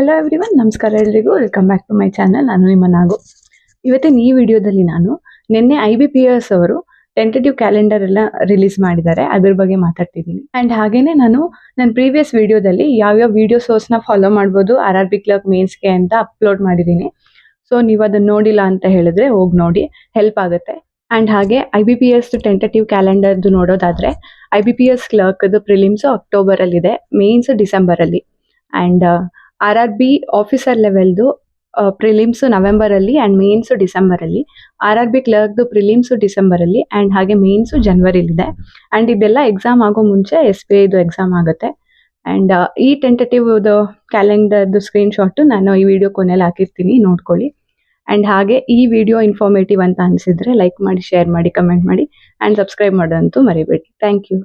Hello everyone, ನಮಸ್ಕಾರ ಎಲ್ರಿಗೂ. Welcome back to my channel. ನಾನು ನಿಮ್ಮ ನಾಗು. ಇವತ್ತಿನ ಈ ವಿಡಿಯೋದಲ್ಲಿ ನಾನು ನಿನ್ನೆ IBPS ಅವರು ಟೆಂಟೇಟಿವ್ ಕ್ಯಾಲೆಂಡರ್ ಎಲ್ಲ ರಿಲೀಸ್ ಮಾಡಿದ್ದಾರೆ, ಅದ್ರ ಬಗ್ಗೆ ಮಾತಾಡ್ತಿದ್ದೀನಿ. ಆ್ಯಂಡ್ ಹಾಗೇನೆ ನಾನು ನನ್ನ ಪ್ರೀವಿಯಸ್ ವಿಡಿಯೋದಲ್ಲಿ ಯಾವ್ಯಾವ ವಿಡಿಯೋ ಸೋರ್ಸ್ನ ಫಾಲೋ ಮಾಡ್ಬೋದು RRB ಕ್ಲರ್ಕ್ ಮೇನ್ಸ್ಗೆ ಅಂತ ಅಪ್ಲೋಡ್ ಮಾಡಿದ್ದೀನಿ. ಸೊ ನೀವು ಅದನ್ನ ನೋಡಿಲ್ಲ ಅಂತ ಹೇಳಿದ್ರೆ ಹೋಗಿ ನೋಡಿ, ಹೆಲ್ಪ್ ಆಗುತ್ತೆ. ಆ್ಯಂಡ್ ಹಾಗೆ IBPS ಟೆಂಟೇಟಿವ್ ಕ್ಯಾಲೆಂಡರ್ದು ನೋಡೋದಾದ್ರೆ IBPS ಕ್ಲರ್ಕ್ದು ಪ್ರಿಲಿಮ್ಸು ಅಕ್ಟೋಬರಲ್ಲಿದೆ, ಮೇನ್ಸ್ ಡಿಸೆಂಬರಲ್ಲಿ. ಆ್ಯಂಡ್ RRB ಆಫೀಸರ್ ಲೆವೆಲ್ದು ಪ್ರಿಲಿಮ್ಸು ನವೆಂಬರಲ್ಲಿ ಆ್ಯಂಡ್ ಮೇನ್ಸು ಡಿಸೆಂಬರಲ್ಲಿ. RRB ಕ್ಲರ್ಕ್ದು ಪ್ರಿಲಿಮ್ಸು ಡಿಸೆಂಬರಲ್ಲಿ ಆ್ಯಂಡ್ ಹಾಗೆ ಮೇನ್ಸು ಜನವರಿಲಿದೆ. ಆ್ಯಂಡ್ ಇದೆಲ್ಲ ಎಕ್ಸಾಮ್ ಆಗೋ ಮುಂಚೆ SBIದು ಎಕ್ಸಾಮ್ ಆಗುತ್ತೆ. ಆ್ಯಂಡ್ ಈ ಟೆಂಟೇಟಿವ್ದು ಕ್ಯಾಲೆಂಡರ್ದು ಸ್ಕ್ರೀನ್ಶಾಟು ನಾನು ಈ ವಿಡಿಯೋ ಕೊನೆಯಲ್ಲಿ ಹಾಕಿರ್ತೀನಿ, ನೋಡ್ಕೊಳ್ಳಿ. ಆ್ಯಂಡ್ ಹಾಗೆ ಈ ವಿಡಿಯೋ ಇನ್ಫಾರ್ಮೇಟಿವ್ ಅಂತ ಅನಿಸಿದ್ರೆ ಲೈಕ್ ಮಾಡಿ, ಶೇರ್ ಮಾಡಿ, ಕಮೆಂಟ್ ಮಾಡಿ ಆ್ಯಂಡ್ ಸಬ್ಸ್ಕ್ರೈಬ್ ಮಾಡೋದಂತೂ ಮರಿಬೇಡಿ. Thank you.